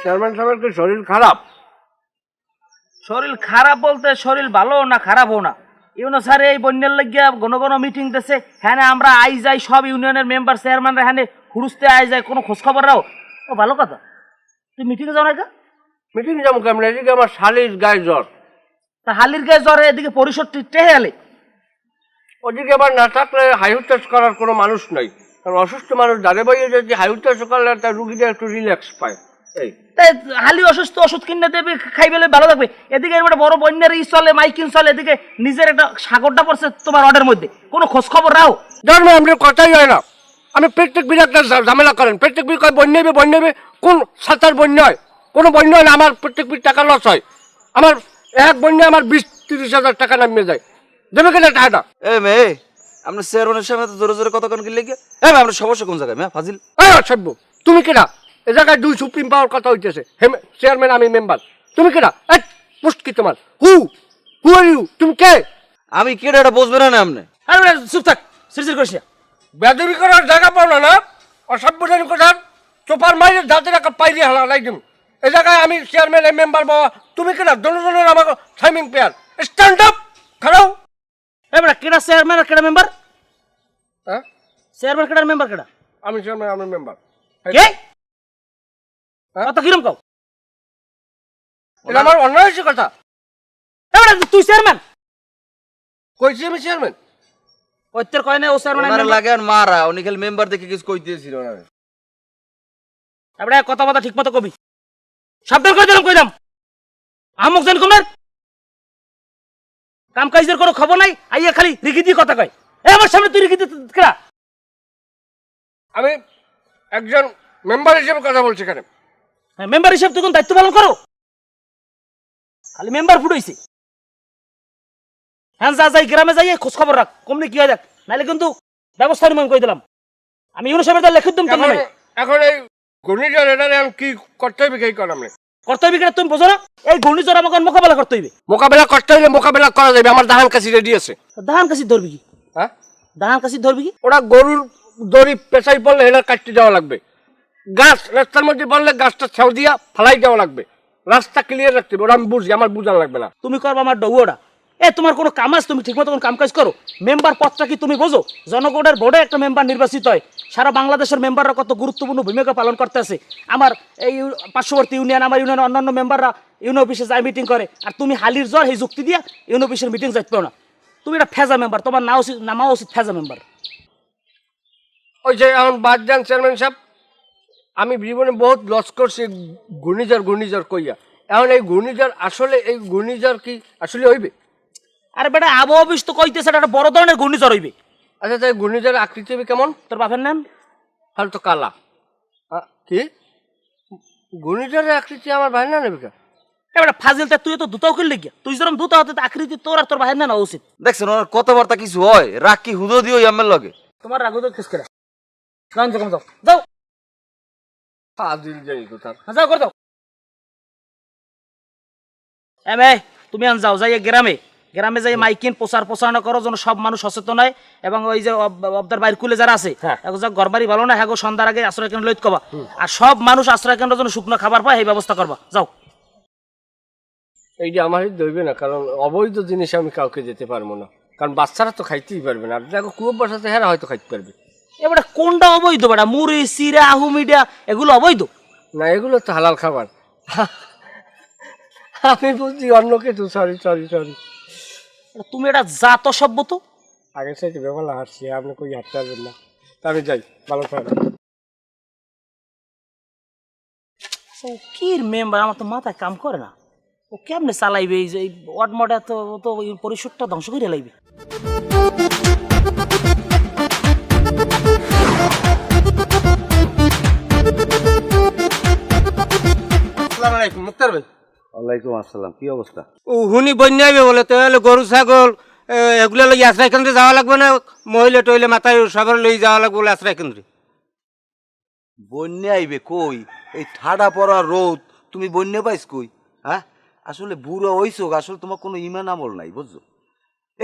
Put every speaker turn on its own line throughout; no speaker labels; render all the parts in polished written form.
Chairman সাহেবের কি শরীর খারাপ?
শরীর খারাপ বলতে শরীর ভালো না খারাপও না। ইউনো স্যার এই বন্যার লাগিয়া ঘন ঘন মিটিং দিচ্ছে, হ্যাঁ আমরা আই যাই, সব ইউনিয়নের মেম্বার চেয়ারম্যানরা হ্যাঁ হুরুস্তে আই যায়, কোনো খোঁজ খবর রাও। ও ভালো কথা, তুই মিটিংয়ে যাও না কা?
মিটিং যাবো কেমন? এদিকে আমার শালির গায়ে জ্বর।
তা হালির গায়ে জ্বরে এদিকে পরিষদ টেহে এলে,
ওদিকে আবার না থাকলে হাইউটাস করার কোনো মানুষ নাই। কারণ অসুস্থ মানুষ দাঁড়ে বাইরে যদি হাইউটাস করলে তার রুগীটা একটু রিল্যাক্স পায়। এই
তাই হালি অসুস্থ, ওষুধ কিনে দেবে, খাইবেলে ভালো থাকবে। এদিকে একটা বড় বন্যার ই চলে, মাইকিং চলে, এদিকে নিজের একটা সাগরটা পড়ছে তোমার অর্ডার মধ্যে, কোনো খোঁজ খবর রাও।
ধর্ম আমাদের কথাই হয় না। আমি প্রত্যেক বির একটা ঝামেলা করেন, প্রত্যেক বির কয় বন্যা কোন সাঁতার বন্যা হয়? কোনো বন্যা হয় না, আমার প্রত্যেক বির টাকা লস হয়। আমার এক বন্যা আমার 20-30 হাজার টাকা নামিয়ে যায়। দেবে কেন টাকাটা?
এ মেয়ে, আমরা চেয়ারম্যানের সামনে তো জোরে জোরে কতক্ষণ কি লেগে? হ্যাঁ আমরা সমস্যা কোন জায়গায় মেয়ে ফাজিল?
সভ্য তুমি কেনা? এ জায়গায় 2 সুপ্রিম পাওয়ার কথা হইতেছে। চেয়ারম্যান আমি মেম্বার, তুমি কেনা? পোস্ট কি তোমার? হু আর ইউ? তুমি কে?
আমি কেটে এটা বুঝবে না আপনি?
আরে চুপ থাক, সিরসির করিস না।
বেদবি করার জায়গা পাও না না? অসভ্যজনক কথা। চোপার মাইরে দাঁতের একটা পাইরে হালা লাইদিম। এ জায়গায় আমি চেয়ারম্যান এই মেম্বার বাবা, তুমি কেনা? জনজনের আমার টাইমিং পেয়ার। স্ট্যান্ড আপ, খাড়াও।
এবার কেডা চেয়ারম্যান আর কেডা মেম্বার?
হ্যাঁ,
চেয়ারম্যান কেডার মেম্বার কেডা?
আমি চেয়ারম্যান, আমি মেম্বার।
কে কথা কিরম কও?
এটা আমার অন্যায় হয়েছে কথা।
এবার তুই চেয়ারম্যান
কইছি আমি চেয়ারম্যান।
ওইতের কয় না ও চেয়ারম্যান
ওনারে লাগে আর মারা, উনি খালি মেম্বার দেখে কিছু কই দিয়েছিল ওনারে।
এবারে কথা বলা ঠিক মতো কবি, সাবধান করে দিলাম, কইলাম আমুক জান কুমার কাম কাজের কোনো খবর নাই, আইয়া খালি রিকি দিয়ে কথা কয়। আমার সামনে তুই রিকি দিয়ে
আমি একজন মেম্বার হিসেবে কথা বলছি এখানে।
মেম্বার হিসেবে তুই কোন দায়িত্ব পালন করো? খালি মেম্বার ফুটাইছি। হ্যাঁ যা যাই গ্রামে যাই খোঁজ খবর রাখ, কমনি কি হয় দেখ, নাহলে কিন্তু ব্যবস্থা নিয়ম করে দিলাম। আমি ইউনো সাহেবের তার লেখে দিম।
এখন এই ঘূর্ণিঝড় এটারে আমি কি করতে হইবে? কি করাম?
করতে হইবে কিনা তুমি বোঝো না? এই ঘূর্ণিঝড় আমাকে মোকাবেলা করতে হইবে।
মোকাবেলা করতে হইলে মোকাবেলা করা যাবে। আমার ধান কাশি রেডি আছে।
ধান কাশি ধরবি কি?
হ্যাঁ,
ধান কাশি ধরবি কি?
ওরা গরুর দড়ি পেশাই পড়লে এটা কাটতে যাওয়া লাগবে। গাছ রাস্তার মধ্যে বললে গাছটা ছাউ দিয়া ফালাই দেওয়া লাগবে। রাস্তা ক্লিয়ার রাখতে হবে। ওরা আমি বুঝি, আমার বুঝান লাগবে না।
তুমি করবো আমার ডৌটা। তোমার কোনো কাম আছে? তুমি ঠিক মতো কাম কাজ করো। মেম্বার পদটা কি তুমি বোঝো? জনগণের ভোটে একটা মেম্বার নির্বাচিত হয়। সারা বাংলাদেশের মেম্বাররা কত গুরুত্বপূর্ণ ভূমিকা পালন করতে আছে। আমার এই পার্শ্ববর্তী ইউনিয়ন, আমার ইউনিয়নের অন্যান্য মেম্বাররা ইউনিয়ন অফিসে যায় মিটিং করে, আর তুমি হালির জ্বর এই যুক্তি দিয়া ইউনিয়ন অফিসের মিটিং যাইতে পারো না। তুমি একটা ফেজা মেম্বার, তোমার নামা উচিত ফেজা মেম্বার।
ওই যে এখন বাদ যান চেয়ারম্যান সাহেব, আমি জীবনে বহুত লস করছি ঘূর্ণিঝড় কইয়া। এখন এই ঘূর্ণিঝড় আসলে, এই ঘূর্ণিঝড় কি আসলে হইবে?
আরে বেটা আবহাওয়া অফিস তো কইতেছে একটা বড় ধরনের ঘূর্ণিঝড় হইবে।
আচ্ছা, তাই ঘূর্ণিঝড়ের আকৃতি হবে কেমন?
তোর বাপের নাম
তাহলে তো কালা। কি ঘূর্ণিঝড়ের আকৃতি আমার ভাই না নেবে?
এবার ফাজিলটা তুই তো দুটাও করলে গিয়া, তুই যেরকম দুটা হতে আকৃতি তোর আর তোর বাহির না নেওয়া উচিত।
দেখছেন ওনার কথাবার্তা কিছু হয়, রাগ কি হুদো দিও আমার লগে?
তোমার রাগ তো কিস করে যাও যাও যাও
ফাজিল যাই কথা।
যাও করে দাও। তুমি আন যাও, যাই গ্রামে গ্রামে যাই মাইকিন প্রচারণা করো, যেন সব মানুষ সচেতন হয়। এবং ওই যে অবদার বাইর কুলে যারা আছে, ঘর বাড়ি ভালো না, হ্যাঁ সন্ধ্যার আগে আশ্রয় কেন্দ্র লইত কবা। আর সব মানুষ আশ্রয় কেন্দ্রের জন্য শুকনো খাবার পায়, এই ব্যবস্থা করবা। যাও।
এইটা আমারই দইবে না, কারণ অবৈধ জিনিস আমি কাউকে যেতে পারবো না। কারণ বাচ্চারা তো খাইতেই পারবে না। দেখো কুয়োর বসাতে হেরা হয়তো খাইতে পারবে।
এবারে কোনটা অবৈধ বেটা? মুড়ি, চিরা, আহুমিডিয়া এগুলো অবৈধ
না? এগুলো তো হালাল খাবার। আমি বুঝছি অন্য কিছু। সরি।
তুমি এটা জাত সভ্য তো।
আগে সাইতে বেমালা হাঁটছি, আপনি কই হাঁটতে পারবেন না। আমি যাই, ভালো থাকবেন।
কি মেম্বার, আমার তো মাথায় কাম করে না। ও কেমনে চালাইবে এই যে ওয়ার্ড মডা? তো পরিষদটা ধ্বংস করে লাইবে।
আসসালামু আলাইকুম মুক্তার ভাই।
ওয়ালাইকুম আসসালাম, কি অবস্থা?
হুনি বন্যা আইবে বলে, তাহলে গরু ছাগল এগুলো লই আশ্রয় কেন্দ্রে যাওয়া লাগবে না? মহিলা টইলে মাথায় সবার লই যাওয়া লাগবে বলে আশ্রয় কেন্দ্রে?
বন্যা আইবে কই? এই ঠাডা পড়া রোদ, তুমি বন্যা পাইছ কই? হ্যাঁ, আসলে বুড়ো হইছো, আসলে তোমার কোনো ইমান আমল নাই বুঝছো।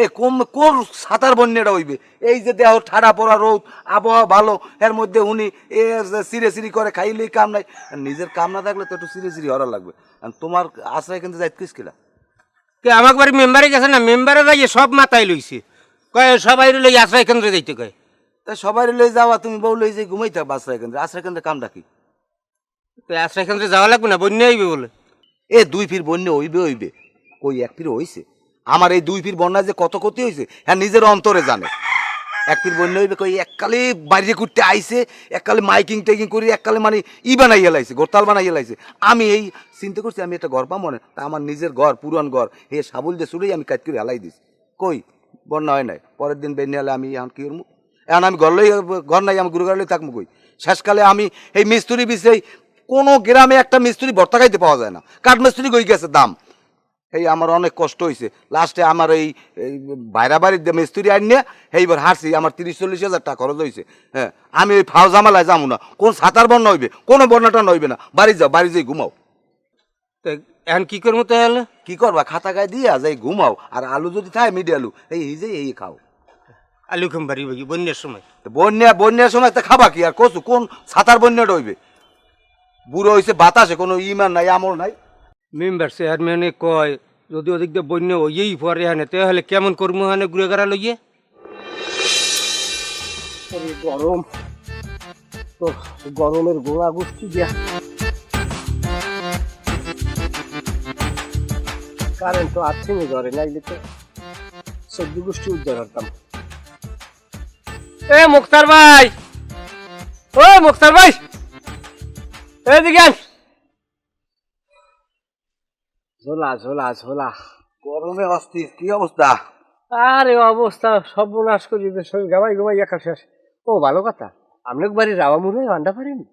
এ কোন কোন সাঁতার বন্যাটা হইবে? এই যে দেহ ঠাডা পড়া রোদ, আবহাওয়া ভালো, এর মধ্যে উনি এ সিরে সিরি করে খাইলেই কাম নাই। আর নিজের কাম না থাকলে তো একটু সিরে সিরি হরা লাগবে। আর তোমার আশ্রয় কিন্তু যাইত কিস কিলা?
কে আমাক বাড়ি মেম্বারে গেছে না, মেম্বারে যাইয়ে সব মাথায় লইছে, কয় সবাই লই আশ্রয় কেন্দ্রে যাইতে কয়।
তা সবাই লই যাওয়া, তুমি বউ লই যে ঘুমাই থাকবা আশ্রয় কেন্দ্রে। আশ্রয় কেন্দ্রে কামটা কি?
তো আশ্রয় কেন্দ্রে যাওয়া লাগবে না, বন্যা হইবে বলে।
এ 2 ফির বন্যা হইবে হইবে, কই 1 ফির হইছে? আমার এই 2 ফির বন্যা যে কত ক্ষতি হয়েছে হ্যাঁ নিজের অন্তরে জানে। 1 ফির বন্যা হইবে কই এককালে বাইরে ঘুরতে আইছে, এককালে মাইকিং টেকিং করি, এককালে মানে বানাইয়া লাইছে, গোরতাল বানাইয়া লাইছে। আমি এই চিন্তা করছি আমি একটা ঘর পাবো মনে, তা আমার নিজের ঘর, পুরান ঘর, হে সাবুল দিয়ে চুড়েই আমি কাজ করে হেলাই দিছি। কই বন্যা হয় নাই, পরের দিন বেরিয়ে হলে আমি এখন কি করবো? এখন আমি ঘর লই, ঘর নাই, আমি গুরুঘর লই থাকবো কই? শেষকালে আমি এই মিস্ত্রি বিষয়, কোনো গ্রামে একটা মিস্ত্রি ভর্তা খাইতে পাওয়া যায় না, কাঠ মিস্ত্রি গই গেছে দাম। এই আমার অনেক কষ্ট হয়েছে, লাস্টে আমার এই বাইরা বাড়ির মিস্ত্রি আনিয়ে এইবার হারছি, আমার 30-40 হাজার টাকা খরচ হয়েছে। হ্যাঁ, আমি ওই ফাও জামালায় যাবো না, কোন সাঁতার বন্যা হইবে, কোনো বন্যাটা নইবে না। বাড়ি যাও, বাড়ি যাই ঘুমাও।
তো এখন কি করবো তাহলে?
কি করবা? খাতা গায়ে দিয়া যাই ঘুমাও, আর আলু যদি থাকে মিডি আলু এই যে এই খাও।
আলু খাম বাড়ি বাড়ি বন্যার সময়।
তো বন্যার সময় তো খাবা কি আর কচু? কোন সাঁতার বন্যাটা হইবে? বুড়ো হয়েছে বাতাসে, কোনো ইমান নাই, আমল নাই।
মেম্বার চেয়ারম্যানে কয় যদি ওদিক দিয়ে বন্যা হইয়েই পরে হানে, তাহলে কেমন করবো হানে ঘুরে গড়া লইয়ে?
গরম তো, গরমের গোড়া গুষ্টি দিয়া কারেন্ট তো আছে নি ঘরে, নাইলে তো সবজি গোষ্ঠী উদ্ধার হতাম। এ মুক্তার ভাই, ও মুক্তার ভাই, এদিকে আন। ঝোলা ঝোলা ঝোলা,
গরমে অস্থির, কি অবস্থা?
আরে অবস্থা সর্বনাশ করি, শরীর গাবাই গাবাই একা শেষ। ও ভালো কথা, আপনার বাড়ির রাওয়া মুড়ে আন্ডা পারেনি?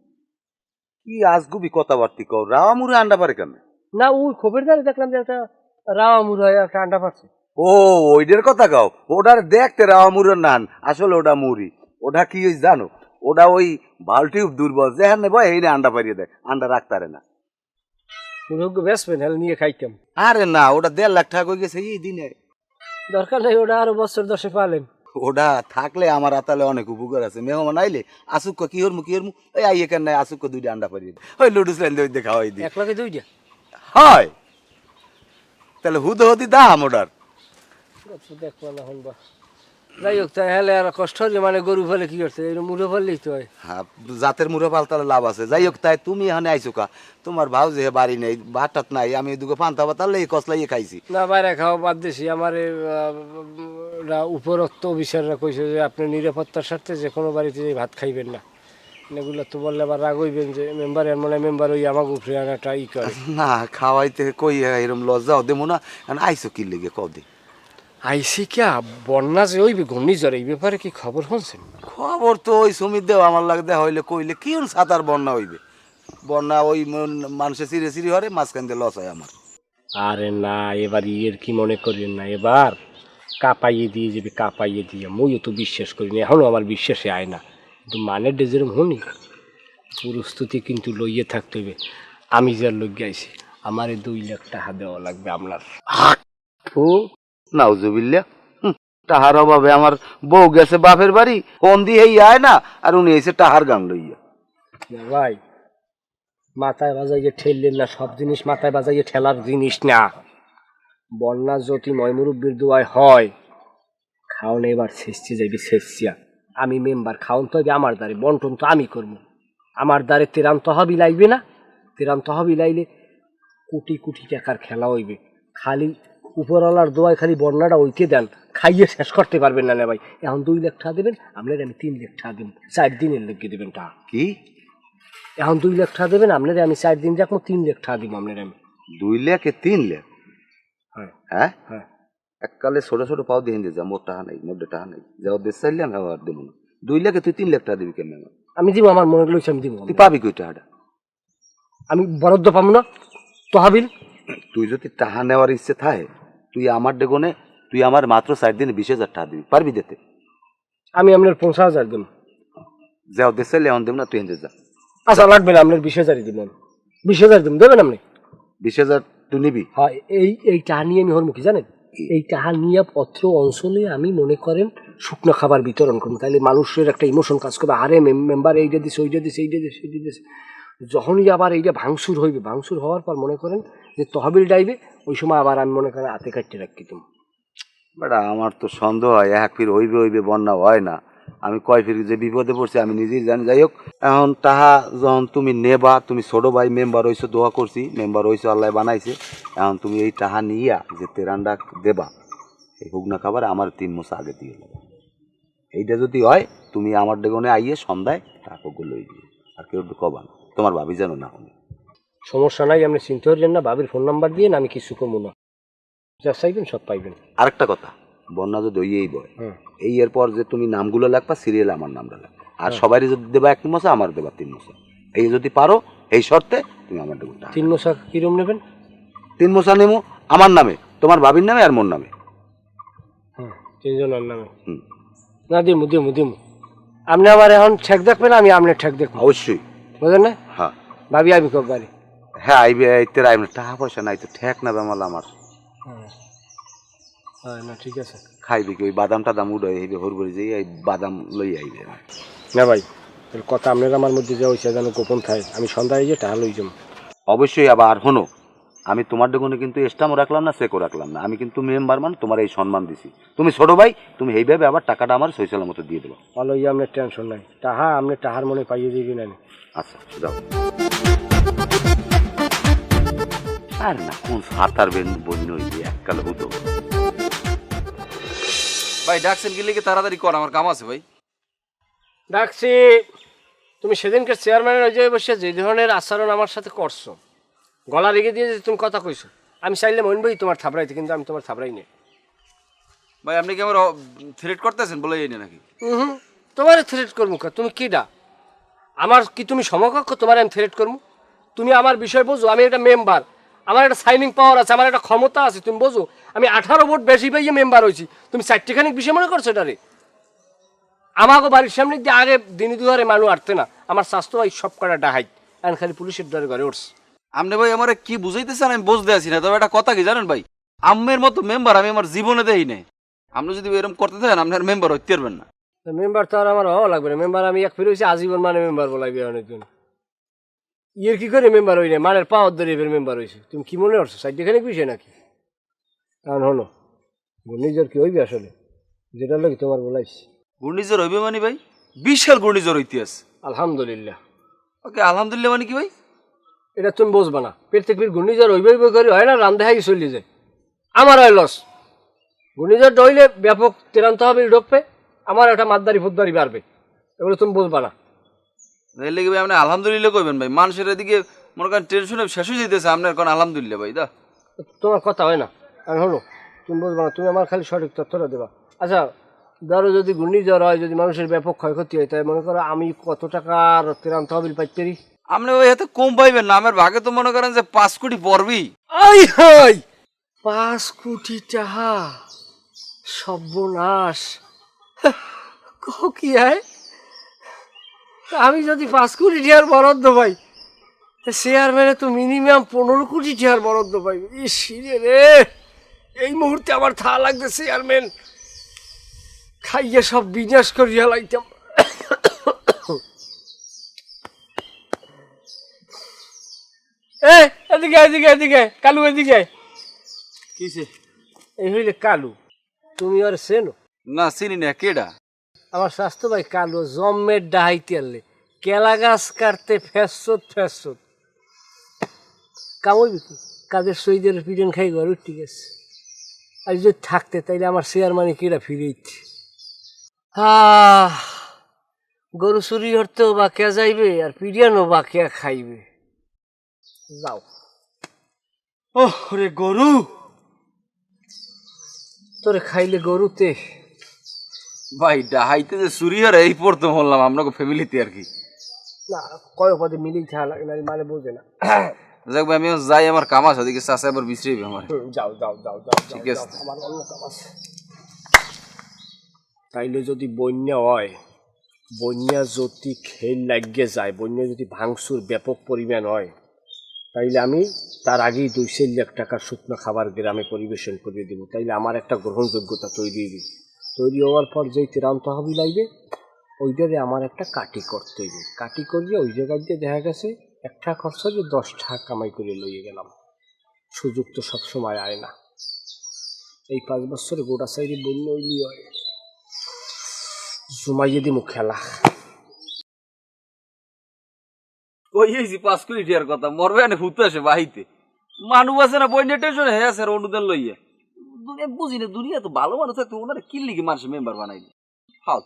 কি আজগুবি কথাবার্তি কও, রাওয়া মুড়ে আন্ডা পারে কেন?
না ওই খবর দ্বারে দেখলাম যে একটা রাওয়া মুড়ে একটা আন্ডা পারছে।
ও ওইটার কথা কও? ওটার দেখতে রাওয়া মুড়ের নান, আসলে ওটা মুড়ি। ওটা কি হইছে জানো? ওটা ওই বালটিউব দুর্বল, যেখানে নেবো এই আন্ডা পারিয়ে দেয়, আন্ডা রাখতারে না।
মুরগ বেসবেন হেল নিয়ে খাইতাম।
আরে না, ওটা 1.5 লাখ টাকা হয়ে গেছে এই দিনে।
দরকার নেই, ওটা আরো বছর 10 পালেন।
ওটা থাকলে আমার আতালে অনেক উপকার আছে। মেহমান আইলে আসুক কি হরমু কি হরমু, এই আইয়ে কেন নাই, আসুক 2টা আন্ডা পারিয়ে দেয়, ওই লুডুস লাইন দিয়ে খাওয়াই দিই।
এক লগে 2টা
হয় তাহলে হুদি দাম ওটার।
দেখবো না হন বা। যাই হোক, তাই হেলে আর কষ্ট হলে মানে গরু ফেলে কি করছে, এই মুড়ে ফেললেই তো হয়।
হ্যাঁ, জাতের মুড়ে পালতালে লাভ আছে। যাই হোক, তাই তুমি এখানে আইসো কা? তোমার ভাও যে বাড়ি নেই, ভাতটাত নাই, আমি দুটো পান্তা পাতালে এই কসলাইয়ে খাইছি।
না বাইরে খাওয়া বাদ দিছি। আমার উপরোক্ত অফিসাররা কইছে যে আপনি নিরাপত্তার স্বার্থে যে কোনো বাড়িতে ভাত খাইবেন না। এগুলো তো বললে আবার রাগ হইবেন যে মেম্বার, এর মানে মেম্বার ওই আমাকে উপরে আনাটা ই করে।
না খাওয়াইতে কই এরম লজ্জাও দেবো না। আইসো কি লেগে কদে?
আইসি কে বন্যা যে ওই ঘূর্ণিঝড়, এই ব্যাপারে কি খবর শুনছেন?
খবর তো ওই সমিত দেও আমার লাগে দেওয়া হইলে কইলে কি সাঁতার বন্যা হইবে। বন্যা ওই মানুষের চিরে চিরি হরে, মাঝখান দিয়ে লস হয় আমার।
আরে না, এবার ইয়ের কি মনে করেন না, এবার কাঁপাইয়ে দিয়ে যাবে, কাঁপাইয়ে দিয়ে। মইও তো বিশ্বাস করিনি, এখনো আমার বিশ্বাসে আয় না। কিন্তু মানের ডেজেরম হনি প্রস্তুতি কিন্তু লইয়ে থাকতে হবে। আমি যার লোক গাইছি, আমার 2 লাখ টাকা দেওয়া লাগবে আপনার।
নাউজুবিল্লাহ, টাহার অভাবে আমার বউ গেছে বাপের বাড়ি, ফোন দিয়ে আয় না, আর উনি এসে টাহার গান লইয়া।
ভাই মাথায় বাজাইয়ে ঠেললেন না, সব জিনিস মাথায় বাজাইয়ে ঠেলার জিনিস না। বন্যা যদি ময়মুরব্বীর দোয়ায় হয়, খাওন এবার শেষছে যাইবে শেষিয়া। আমি মেম্বার, খাওন তো হবে আমার দ্বারে, বন্টন তো আমি করবো। আমার দ্বারে তেরান তহবিল আইবে না, তেরান তহবিল আইলে কোটি কোটি টাকার খেলা হইবে। খালি উপরওয়ালার দোয়ায় খালি বন্যাটা ওইকে দেন, খাইয়ে শেষ করতে পারবেন না। ভাই এখন 2 লাখ টাকা দেবেন, আপনার আমি 3 লাখ টাকা দেবেন, 4 দিনের লেগে দেবেন টাকা।
কি
এখন 2 লাখ টাকা দেবেন, আপনার আমি 4 দিন রাখবো, 3 লাখ টাকা দিব আপনার আমি।
2 লাখে 3 লাখ?
হ্যাঁ
হ্যাঁ
হ্যাঁ,
এককালে ছোট ছোট পাও দিয়ে যা, মোট টাকা নাই, মোটে টাকা নাই, যাও দেশ চাইলাম আর দেবো না। 2 লাখে তুই 3 লাখ টাকা দিবি কেন?
আমি দিব, আমার মনে লইছে আমি দিব।
তুই পাবি কই টাকাটা?
আমি বরাদ্দ পাবো না তহবিল।
তুই যদি টাকা নেওয়ার ইচ্ছে থাকে, তুই আমার ডেগনে, তুই আমার মাত্র 4 দিনে 20,000 টাকা দিবি, পারবি দিতে?
আমি আপনার 50,000 দেব।
যাও দেশ চাইলে এমন দেব না, তুই এনে যা।
আচ্ছা লাগবে না, আপনার 20,000 দিব। 20,000 দেব, দেবেন আপনি?
20,000 তুই নিবি?
হ্যাঁ, এই টাকা নিয়ে আমি হরমুখী জানেন। এই টাকা নিয়ে পত্র অঞ্চলে আমি মনে করেন শুকনো খাবার বিতরণ করবো, তাহলে মানুষের একটা ইমোশন কাজ করবে, আরে মেম্বার এইটা দিছে ওইটা দিছে এইটা দিছে সেইটা দিছে। যখনই আবার এইটা ভাঙচুর হইবে, ভাঙচুর হওয়ার পর মনে করেন যে তহবিল ডাইবে, ওই সময় আবার আমি মনে করেন হাতে কাটতে রাখি তুমি।
বেটা আমার তো সন্দেহ হয় এক ফির হইবে বন্যা হয় না। আমি কয় ফির যে বিপদে পড়ছি আমি নিজেই জানি। যাই হোক, এখন তাহা যখন তুমি নেবা, তুমি ছোট ভাই মেম্বার হইছো, দোয়া করছি মেম্বার হইছো, আল্লাহ বানাইছে। এখন তুমি এই টাহা নিয়া যে তেরান্ডা দেবা এই হুগনা খাবার আমার 3 মাস আগে দিয়ে দেবা। এইটা যদি হয় তুমি আমার ডেগনে আইয়ে সন্ধ্যায় টাকাগুলো লই দিয়ে, আর কেউ কবা না, তোমার ভাবি যেন না শুনে।
সমস্যা নাই, আপনি চিন্তা করছেন না, ভাবির ফোন নাম্বার দিয়ে আমি কিছু কমু না, যা চাইবেন সব পাইবেন।
আরেকটা কথা, বন্যা যদি হইয়েই বয়, এই এরপর যে তুমি নামগুলো লাগবা সিরিয়ালে আমার নামটা লাগবে, আর সবারই যদি দেবা 1 মাসে, আমার দেবা 3 মাসে। এই যদি পারো এই শর্তে তুমি আমার দেবো।
3 মশা কিরম নেবেন?
3 মশা নেবো আমার নামে, তোমার ভাবির নামে, আর মোর নামে।
হ্যাঁ, 3 জনের নামে। না দিমু দিমু দিমু, আপনি আবার এখন ঠেক দেখবেন, আমি আপনার ঠেক দেখবো
অবশ্যই,
বুঝলেন না?
হ্যাঁ
ভাবি আবি কব বাড়ি?
হ্যাঁ আইবে, আইতে আইবে, টাকা পয়সা নাই তো ঠেক না বেমাল আমার।
হ্যাঁ না ঠিক আছে।
খাইবে কি ওই বাদাম টাদাম উড়াই আইবে, হরবরি যে এই বাদাম লই আইবে।
না ভাই, এর কথা আপনার আমার মধ্যে যা হয়েছে যেন গোপন থাকে, আমি সন্ধ্যায় যে টাকা লই যাম।
অবশ্যই। আবার হনো, আমি তোমার ডেগুনে কিন্তু স্টামও রাখলাম না, চেকও রাখলাম না, আমি কিন্তু মেম্বার মান তোমার এই সম্মান দিছি। তুমি ছোট ভাই, তুমি এইভাবে আবার টাকাটা আমার সইসালের মতো দিয়ে দেবো।
ভালো, ইয়ে আপনার টেনশন নাই, টাহা আপনি টাহার মনে পাইয়ে দিবি না।
আচ্ছা যাও। আর না কোন সাঁতার বন্য হইবে এককালে হতো।
ভাই ডাকছেন কি লিখে তাড়াতাড়ি কর, আমার কাম আছে ভাই।
ডাকছি, তুমি সেদিনকে চেয়ারম্যানের ওই জায়গায় বসে যে ধরনের আচরণ আমার সাথে করছো, গলা রেগে দিয়ে যে তুমি কথা কইছো, আমি চাইলে মনবই তোমার থাবড়াইতে, কিন্তু আমি তোমার থাবড়াই নেই।
ভাই আপনি কি আমার থ্রেট করতেছেন বলে এই নাকি?
তোমার থ্রেট করবো কা? তুমি কিডা? আমার কি তুমি সমকক্ষ? তোমার আমি থ্রেট করবো? তুমি আমার বিষয় বোঝো, আমি একটা মেম্বার, আমার একটা সাইনিং পাওয়ার আছে, আমার একটা ক্ষমতা আছে, তুমি বোঝো। আমি 18 ভোট বেশি পাইয়ে মেম্বার হয়েছি, তুমি 4টিখানিক বিষয় মনে করছো এটারে? আমাকে বাড়ির সামনে দিয়ে আগে দিনে দুয়ারে মানুষ আটতে না, আমার স্বাস্থ্য ভাই সব কটা ডাহাই, এখন খালি পুলিশের ডরে ঘরে উঠছে।
আপনি ভাই আমার কি বুঝাইতেছেন আমি বুঝতে আছি না, তবে একটা কথা কি জানেন ভাই, আম্মের মতো মেম্বার আমি আমার জীবনে দেই নাই। আপনি যদি এরকম করতে থাকেন আপনার মেম্বার হইতে পারবেন না।
মেম্বার তো আর আমার হওয়া লাগবে না, মেম্বার আমি এক ফিরে হয়েছি আজীবন মানে মেম্বার বলাইবে অনেক জন। ইয়ের কি করে মেম্বার হই না, মানের পাওয়ার ধরে এবার মেম্বার হয়েছে, তুমি কি মনে করছো 4টিখানিক বিষয় নাকি? কারণ হলো ঘূর্ণিঝড় কি হইবে আসলে, যেটা লোক তোমার বলাইছি।
ঘূর্ণিঝড় হইবে মানে ভাই বিশাল ঘূর্ণিঝড় হইতে আছে।
আলহামদুলিল্লাহ।
ওকে আলহামদুলিল্লাহ মানে কি ভাই?
এটা তুমি বুঝবা না, প্রত্যেক ঘূর্ণিঝড় হইবে হইবে করে হয় না, রান দেখাই চলে যায়। আমার হয় লস, ঘূর্ণিঝড় হইলে ব্যাপক তেরান্ত হবে, ঢোকবে, আমার একটা মাদ্দারি ফুদ্দারি বাড়বে, এগুলো তুমি বুঝবা না।
এর লেগে ভাই আপনি আলহামদুলিল্লাহ কইবেন ভাই, মানুষের এদিকে মনে করেন টেনশনে শেষ হয়ে যেতেছে, আপনার কোন আলহামদুলিল্লাহ ভাই দা
তোমার কথা হয় না। আর হলো তুমি বুঝবা না, তুমি আমার খালি সঠিক তথ্যটা দেবা। আচ্ছা ধরো যদি ঘূর্ণিঝড় হয়, যদি মানুষের ব্যাপক ক্ষয়ক্ষতি হয়, তাই মনে করো আমি কত টাকার তেরান্ত তহবিল পাইতে পারি?
আপনি ওই এত কম পাইবেন না, আমার ভাগে তো মনে করেন যে 5 কোটি পড়বি।
আই হাই, 5 কোটি টাকা! সর্বনাশ! কি হয়, আমি যদি 5 কোটি টাকার বরাদ্দ পাই, চেয়ারম্যানে তো মিনিমাম 15 কোটি টাকার বরাদ্দ পাইবে। ইস রে, এই মুহূর্তে আমার থা লাগছে চেয়ারম্যান খাইয়ে সব বিনাশ করিয়া লাইতাম। এদিকে এদিকে এদিকে কালু, এদিকে।
কিসে?
এই হইলে কালু, তুমি আর চেনো?
না চিনি না, কেডা?
আমার স্বাস্থ্য ভাই কালু, জম্মের ডাহাইতে আনলে কেলা গাছ কাটতে ফেসত ফেসত কামড় বিকি কাদের শহীদের পিটন খাই ঘর উঠতে গেছে। আর যদি থাকতে তাইলে আমার চেয়ারম্যানে কেটা ফিরে ইচ্ছে। গরু চুরি হরতেও বা কে যাইবে, আর পিডিয়ানও বা কে খাইবে। যাও। ওহ রে গরু, তোরে খাইলে গরুতে।
ভাই ডাহাইতে যে চুরি হরে এই পড়তে বললাম আপনাকে ফ্যামিলিতে আর কি।
না কয় পদে মিলেই থাকা লাগে না, মানে বোঝে না।
যাক ভাই আমি যাই, আমার কাম আছে ওদিকে, চাষা এবার বিশ্রাইবে আমার।
যাও যাও যাও যাও,
ঠিক আছে।
আমার অন্য কাম আছে। তাইলে যদি বন্যা হয়, বন্যা যদি খেল লাগিয়ে যায়, বন্যা যদি ভাঙচুর ব্যাপক পরিমাণ হয়, তাইলে আমি তার আগেই 2 লাখ টাকার শুকনো খাবার গ্রামে পরিবেশন করে দেব। তাইলে আমার একটা গ্রহণযোগ্যতা তৈরি হওয়ার পর যেই ত্রাণ তহবিল আইবে ওইটারে আমার একটা কাটি করতে হইবে। কাটি করিয়ে ওই জায়গায় দিয়ে দেখা গেছে 1 টাকা খরচ হলে 10 টাকা কামাই করে লইয়ে গেলাম। সুযোগ তো সবসময় আয় না। এই 5 বছরে গোটা সাইডে বন্য হইলি হয়, জুমাইয়ে দিমু খেলা।
ওই এই 5 কোটি টিয়ার কথা মরবে না ভূত আসে বাহিতে মানুষ আছে না বইনে টেনশন হয়ে আছে আর অনুদান লইয়া দুনিয়া বুঝি না দুনিয়া তো ভালো মানুষ থাকতো ওনারা কি লিগে মানুষ মেম্বার বানাইলে হাও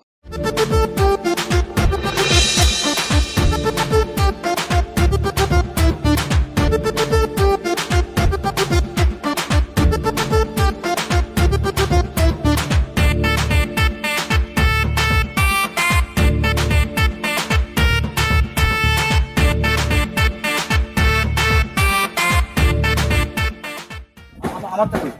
আমারটা কই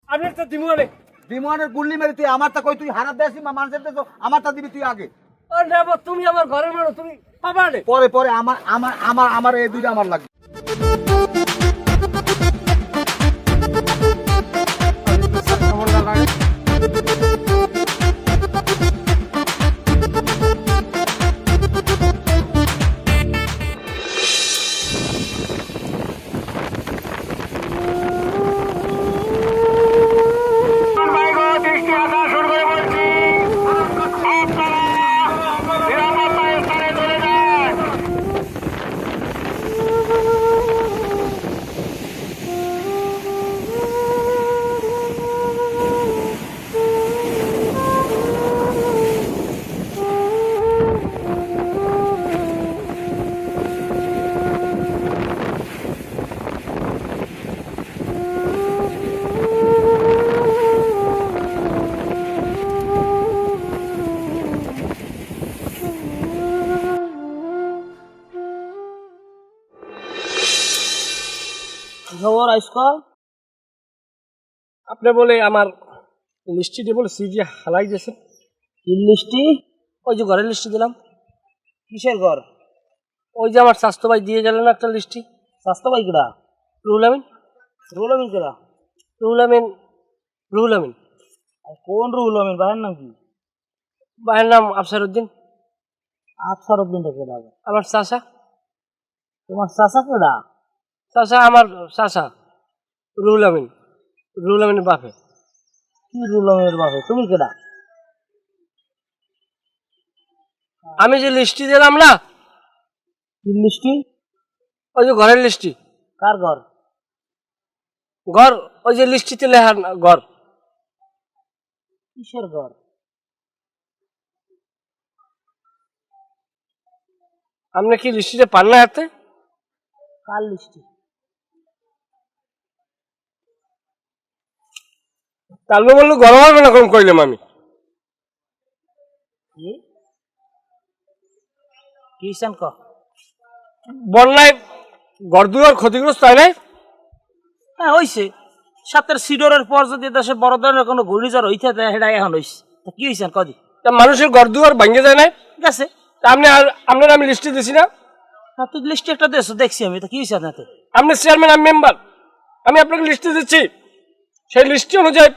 আমি একটা দিমু আরে
বিমানের গুল্লি মেরে তুই আমারটা কই তুই হারাত দেছিস মানুষের দেছো আমারটা দিবি তুই আগে।
ও নেব, তুমি আমার ঘরের মানুষ, তুমি পাবা রে।
পরে পরে আমার আমার আমার আমার এই দুইটা আমার লাগবে।
খবর আইসকো
আপনি বলে আমার লিস্টি বলে সিজি হালাই গেছে।
কি লিস্টি? ওই যে ঘরের লিস্টি দিলাম। কিসের ঘর?
ওই যে আমার স্বাস্থ্য ভাই দিয়ে গেলেন একটা লিস্টি।
স্বাস্থ্য ভাই কেডা?
রুহুল আমিন।
রুহুল আমিন কেডা?
রুহুল আমিন। রুহুল আমিন।
কোন রুহুল আমিন? ভাইয়ের নাম কি?
ভাইয়ের নাম আফসার উদ্দিন।
আফসার উদ্দিনটা কেডা?
আমার চাচা।
তোমার চাচা কেডা?
চাচা আমার চাচা রুহুল আমিন। রুহুল আমিনের বাপে।
কি রুহুল আমিনের বাপে? তুমি কেডা?
আমি যে লিস্টি দিলাম না,
কি লিস্টি?
ওই যে ঘরের লিস্টি।
কার ঘর?
ঘর ওই যে লিস্টিতে লেখার ঘর।
কিসের ঘর?
আপনি কি লিস্টিতে পান না হাতে?
কার লিস্টি?
তাহলে বললো গরম হবে না কম কইলাম আমি।
কি চান ক?
বন্যায় ঘরদুয়ার ক্ষতিগ্রস্ত হয় নাই?
হ্যাঁ হইছে। 7-এর সিডরের পর যদি দেশে বড় ধরনের কোনো ঘূর্ণিঝড় হইতে দেয় সেটা এখন হইছে। তা কি হইছেন কদি?
তা মানুষের ঘরদুয়ার ভাঙে যায় নাই?
গেছে।
তা আপনার আমি লিস্টে দিছি না?
হ্যাঁ তুই লিস্টে একটা দেশ দেখছি আমি। তা কি হইছে আপনাতে?
আপনি চেয়ারম্যান, আমি মেম্বার, আমি আপনাকে লিস্টে দিচ্ছি। সেই লিস্টি অনুযায়ী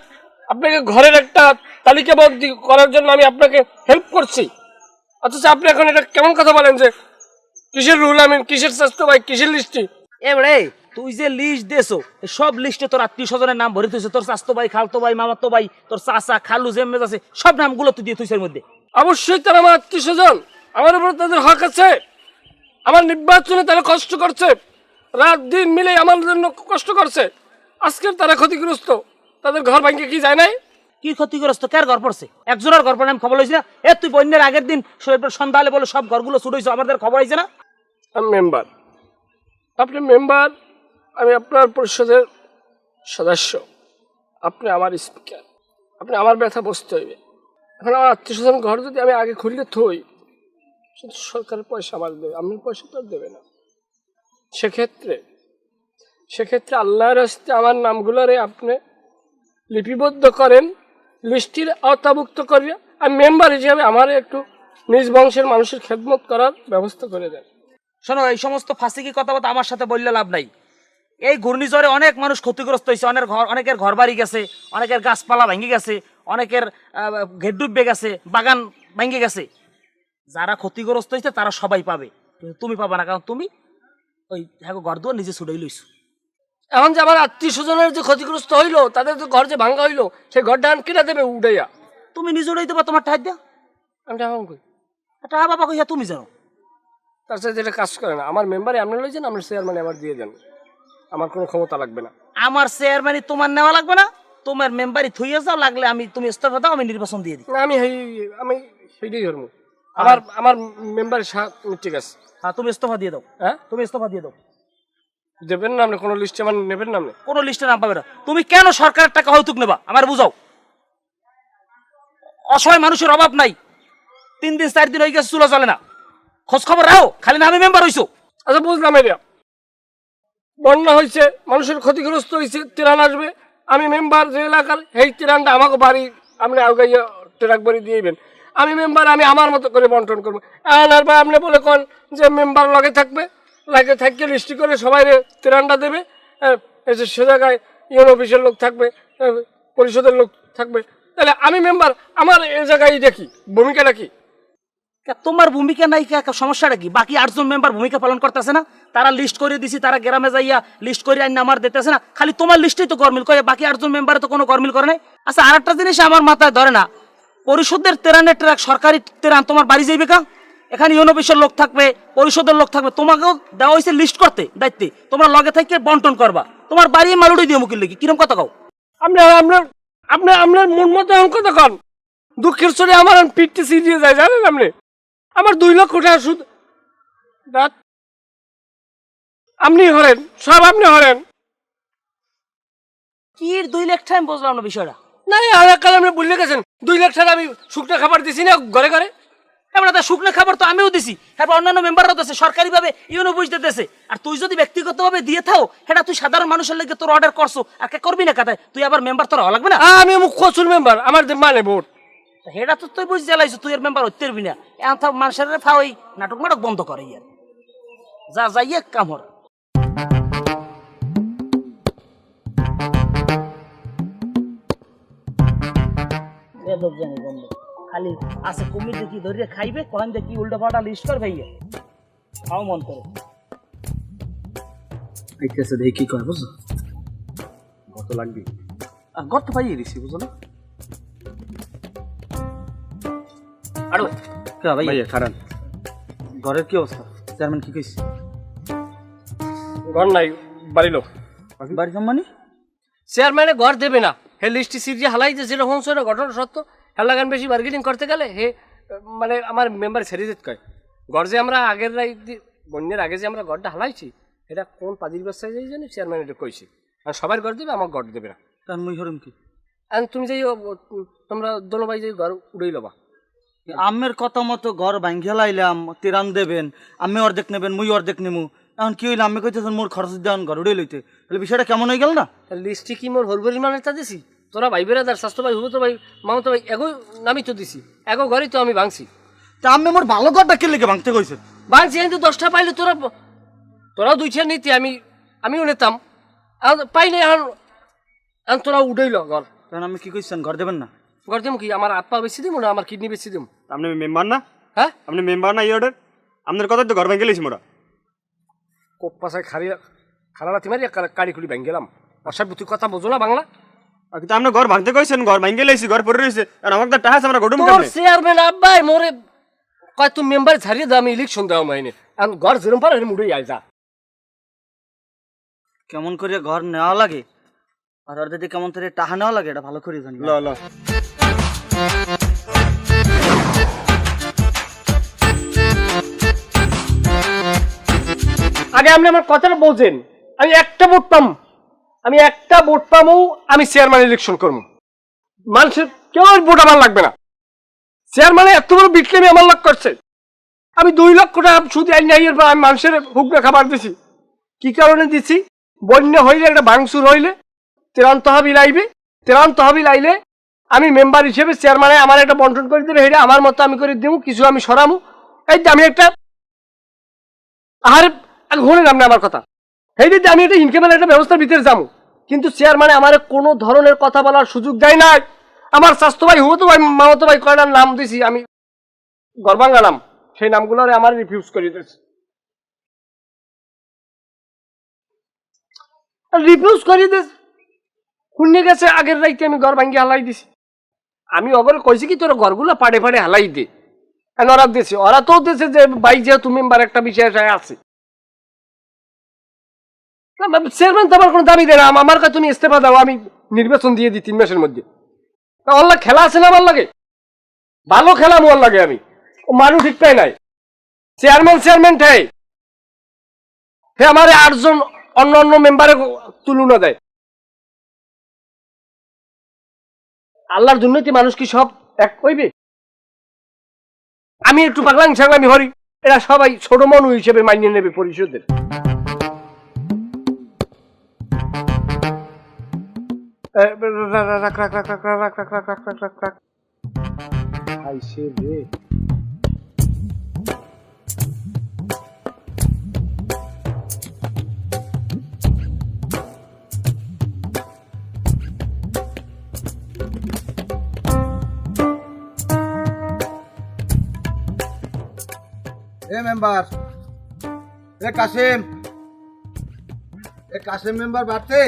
আপনাকে ঘরের একটা তালিকাবদ্ধ করার জন্য আমি আপনাকে হেল্প করছি। অথচ আপনি এখন এটা কেমন কথা বলেন যে কিসের রুহুল আমিন, কিসের স্বাস্থ্য ভাই, কিসের লিস্টি?
এবারে তুই যে লিস্ট দেছো সব লিস্টে তোর আত্মীয় স্বজনের নাম ভরে তুইছে। তোর চাচতো ভাই, খালতো ভাই, মামাতো ভাই, তোর চাচা, খালু, জেমেজ আছে, সব নামগুলো তুই দিয়ে তুইছের মধ্যে।
অবশ্যই তারা আমার আত্মীয় স্বজন, আমার উপর তাদের হক আছে। আমার নির্বাচনে তারা কষ্ট করছে, রাত দিন মিলে আমার জন্য কষ্ট করছে। আজকের তারা ক্ষতিগ্রস্ত, তাদের ঘর ভাঙে কি যায় নাই?
কি ক্ষতিগ্রস্ত? কার ঘর পড়ছে? একজনের ঘর পড়ে আমি খবর লইছি না। এ তুই বন্যার আগের দিন সন্ধ্যালে বলে সব ঘরগুলো ছুটেছে, আমাদের খবর হয়েছে না?
আমি মেম্বার, আপনি মেম্বার, আমি আপনার পরিষদের সদস্য, আপনি আমার স্পিকার, আপনি আমার ব্যথা বুঝতে হইবে। এখন আমার আত্মীয় স্বজন ঘর যদি আমি আগে খুললে থই, সেটা সরকারের পয়সা আমার দেবে, আপনার পয়সা তো আর দেবে না। সেক্ষেত্রে আল্লাহর হস্তে আমার নামগুলোরে আপনি লিপিবদ্ধ করেন, লিস্টির আওতাভুক্ত করিয়া আমি মেম্বার হিসেবে আমার একটু নিজ বংশের মানুষের খেদমত করার ব্যবস্থা করে দেন।
শোনো, এই সমস্ত ফাঁসিকি কথাবার্তা আমার সাথে বললে লাভ নাই। এই ঘূর্ণিঝড়ে অনেক মানুষ ক্ষতিগ্রস্ত হয়েছে, অনেকের ঘর বাড়ি গেছে, অনেকের গাছপালা ভেঙে গেছে, অনেকের ঘের ডুববে গেছে, বাগান ভেঙে গেছে। যারা ক্ষতিগ্রস্ত হয়েছে তারা সবাই পাবে, কিন্তু তুমি পাবা না, কারণ তুমি ওই হ্যাঁ ঘর দুয়ার নিজে ছুটাই লইছো।
এখন যে আমার আত্মীয় স্বজনের যে ক্ষতিগ্রস্ত হইলো, তাদের যে ঘর যে ভাঙ্গা হইলো, সেই ঘরটা এখন কিনা দেবে উড়াইয়া?
তুমি নিজে উড়াই দেবা তোমার ঠাই দিয়া?
আমি টাকা কই?
টাকা বাবা কইয়া তুমি জানো।
তার সাথে যেটা কাজ করে না, আমার মেম্বারে আপনি লইছেন, আপনার চেয়ারম্যানে আমার দিয়ে দেন, আমার কোনো ক্ষমতা লাগবে না।
আমার চেয়ারম্যানই তোমার নেওয়া লাগবে না, তোমার মেম্বারই থইয়া যাও, লাগলে তুমি ইস্তফা দাও, আমি নির্বাচন দিয়ে দিই।
না, আমি সেইটাই ধরবো। আমার মেম্বারের ঠিক আছে।
হ্যাঁ, তুমি ইস্তফা দিয়ে দাও।
হ্যাঁ,
তুমি ইস্তফা দিয়ে দাও।
দেবেন না আপনি কোনো লিস্টে, আমার নেবেন না আপনি?
কোনো লিস্টে নাম পাবে না। তুমি কেন সরকারের টাকা হয়তুক নেবা আমার বুঝাও। অসহায় মানুষের অভাব নাই, 3 দিন 4 দিন হয়ে গেছে চুলা চলে না, খোঁজ খবর রাখো, খালি না আমি মেম্বার হইছো।
আচ্ছা, বুঝলাম। এটা বন্যা হয়েছে, মানুষের ক্ষতিগ্রস্ত হয়েছে, ত্রাণ আসবে, আমি মেম্বার যে এলাকার, এই ত্রাণটা আমাকে বাড়ি আপনি আগাইয়া ট্রাক বাড়ি দিয়েবেন। আমি মেম্বার, আমি আমার মতো করে বন্টন করবো। আর ভাই আপনি বলে কোন যে মেম্বার লগে থাকবে, লাগে থাকলে লিস্টি করে সবাই ত্রাণটা দেবে, এসে সে জায়গায় ইউনো অফিসের লোক থাকবে, পরিষদের লোক থাকবে, তাহলে আমি মেম্বার, আমার এই জায়গায় দেখি ভূমিকাটা কি?
তোমার ভূমিকা নাই, সমস্যাটা কি? বাকি 8 জন মেম্বার ভূমিকা পালন করতেছে না? তারা লিস্ট করে দিছি, তারা গ্রামে যাইয়া লিস্ট করে আইন আমার দিতেছে না, খালি তোমার লিস্টেই তো গরমিল করে, বাকি 8 জন মেম্বারে তো কোনো গরমিল করে নাই। আচ্ছা, আরেকটা জিনিস আমার মাথায় ধরে না, পরিষদের ত্রাণের ট্রাক, সরকারি ত্রাণ তোমার বাড়ি যাইবে কা? এখানে ইউনো অফিসের লোক থাকবে, পরিষদের লোক থাকবে, তোমাকেও দেওয়া হয়েছে লিস্ট করতে দায়িত্বে, তোমরা লগে থেকে বন্টন করবা, তোমার বাড়ি মালুড়ি দিয়ে মুখির লেগে কিরম কথা কও?
আপনার মন মতো এমন কথা কন। দুঃখের চলে আমার পিঠটি সিরিয়ে যায়, জানেন আপনি? আমার 2 লক্ষ টাকা সুদ আপনি হরেন, সব আপনি হরেন।
কি 2 লাখ টাকা? আমি বুঝলাম না বিষয়টা।
না, আলাকাল আপনি বললে গেছেন 2 লাখ টাকা আমি শুকনো খাবার দিছি না ঘরে ঘরে?
এবার তা শুকনো খাবার তো আমিও দিছি, হ্যাঁ অন্যান্য মেম্বাররাও দিচ্ছে, সরকারি ভাবে ইউনো অফিস দিতেছে। আর তুই যদি ব্যক্তিগতভাবে দিয়ে থাও, সেটা তুই সাধারণ মানুষের লেগে তোর অর্ডার করছো, আর কে করবি না কাতায়, তুই আবার মেম্বার তোর হওয়া লাগবে না?
আমি মুখ্য মেম্বার, আমার মানে ভোট।
সেটা তো তুই বুঝে জ্বালাইছো, তুই এর মেম্বার হইতে পারবি না। এখন তো মানুষের ফাওয়াই নাটক মাটক বন্ধ করে, ইয়ার যা যাইয়ে কাম হর। খালি আছে কুমির দেখি ধরিয়ে খাইবে, কোন দেখি উল্টা পাল্টা লিস্ট কর ভাইয়া, খাও মন করে।
আইতেছে দেখি কি কয়, বুঝছো?
কত লাগবে?
আর ঘর তো পাইয়ে দিছি, বুঝো না?
আরে
ভাইয়া খারান, ঘরের কি অবস্থা? চেয়ারম্যান কি কইছে?
ঘর নাই, বাড়ি লোক।
বাড়ি জমানি
চেয়ারম্যানে ঘর দেবে না, হে লিস্টি সিরিয়ে হালাই যে যেরকম সেটা ঘটনা সত্য, হেলাগান বেশি বার্গেনিং করতে গেলে হে মানে আমার মেম্বার ছেড়ে যেতে কয়। ঘর যে আমরা আগের বন্যার আগে যে আমরা ঘরটা হালাইছি, এটা কোন পাজির ব্যবসায় যাই জানি, চেয়ারম্যান এটা কইছে। আর সবার ঘর দেবে, আমার ঘর দেবে না।
কারণ মুই হরম কি?
আর তুমি যাই তোমরা দোনোবাই যাই ঘর উড়েই লবা।
আমের কথা মতো ঘর ভাঙ্গিয়া লাইলাম, তিরান দেবেন, আমি অর্ধেক নেবেন, মুই অর্ধেক নেবো। এখন কি হইলো? আমি কইতেছেন মোর খরচ দেওয়ান ঘর উড়ে লইতে, তাহলে বিষয়টা কেমন হয়ে গেল না?
লিস্টি কি মোর হরবরি মানে তা দিছি? তোরা ভাই বেড়াদার, স্বাস্থ্য ভাই, হুবতো ভাই, মামতো ভাই, এগো নামি তো দিছি, এগো ঘরই তো আমি ভাঙছি।
তা আমি মোর ভালো ঘরটা কে লেগে ভাঙতে কইছে?
ভাঙছি কিন্তু 10টা পাইলে তোরাও 2টা নিতে, আমিও নিতাম, পাই নাই। এখন তোরা উড়েইল ঘর।
কারণ আমি কি কইছেন ঘর দেবেন না?
ঘর দেবো কি? আমার হাত পা বেশি দিব না আমার কিডনি বেশি দিব?
আপনি মেম্বার না?
হ্যাঁ,
আপনি মেম্বার না? ইয়ে আপনার কথা তো ঘর ভেঙে গেলেছি মোরা।
কোপাশায় খারালাতি মারি কাড়ি খুলি ভেঙে গেলাম। অসাধ্য, তুই কথা বোঝো না বাংলা?
কিন্তু আপনি ঘর ভাঙতে কইছেন, ঘর ভেঙে গেলেছি, ঘর পড়ে রয়েছে, আর আমাকে তো টাহাস আমরা ঘটুম
তোর চেয়ারম্যান আব্বাই মোরে কয় তুমি মেম্বার ছাড়িয়ে দাও, আমি ইলেকশন দেওয়া মাইনে। এখন ঘর যেরম পারে মুড়ে আয় যা।
কেমন করে ঘর নেওয়া লাগে আর ওর দিদি কেমন করে টাহা নেওয়া লাগে এটা ভালো করে জানি।
ল ল
আগে আপনি আমার কথাটা বোঝেন। আমি একটা ভোট পামু, আমি চেয়ারম্যান ইলেকশন করবো। মানুষের কেউ ভোট আমার লাগবে না। চেয়ারম্যানে এত বড় বিটলেমি আমার লাগ করছে। আমি 2 লক্ষ টাকা শুধু আইন নাই, এরপর আমি মানুষের হুকনা খাবার দিছি। কি কারণে দিছি? বন্যা হইলে, একটা ভাঙচুর হইলে ত্রাণ তহবিল আইলে আমি মেম্বার হিসেবে চেয়ারম্যানে আমার একটা বন্টন করে দেবে, এটা আমার মতো আমি করে দেবো, কিছু আমি সরামু। এই যে আমি একটা আর শুনিলাম না আমার কথা এই দিদি আমি এটা ইনকামের একটা ব্যবস্থার ভিতরে যাবো, কিন্তু চেয়ারম্যান আমার কোনো ধরনের কথা বলার সুযোগ দেয় নাই। আমার স্বাস্থ্য ভাই হুতো ভাই মামাতো ভাই কয়টার নাম দিছি আমি গর্বাঙ্গা নাম, সেই নামগুলো আমার রিফিউজ করে দিয়েছে, রিফিউজ করে দিয়েছে। শুনে গেছে আগের রাইতে আমি ঘর ভাঙ্গি হালাই দিছি। আমি অগরে কইছি কি তোর ঘরগুলো পাড়ে পাড়ে হালাই দে, ওরা দিয়েছে, ওরা তো দিয়েছে যে ভাই যেহেতু মেম্বার একটা বিষয় আছে। চেয়ারম্যান তো আমার কোনো দাবি দেয় না, আমার কাছে তুমি ইস্তেফা দাও, আমি নির্বাচন দিয়ে দিই 3 মাসের মধ্যে। অল্লাহ খেলা আছে না আমার লাগে, ভালো খেলা আমার লাগে, আমি ও মানুষ ঠিক পাই নাই। চেয়ারম্যান ঠাই হে আমার 8 জন অন্য অন্য মেম্বারে তুলনা দেয়। আল্লাহর জন্যই মানুষ কি সব এক কইবে? আমি একটু পাগলাং ছাগলামি হরি, এরা সবাই ছোট মনু হিসেবে মানিয়ে নেবে পরিষদের।
এ মেম্বার, এ কাসেম, এ কাসেম মেম্বার বাড়তে,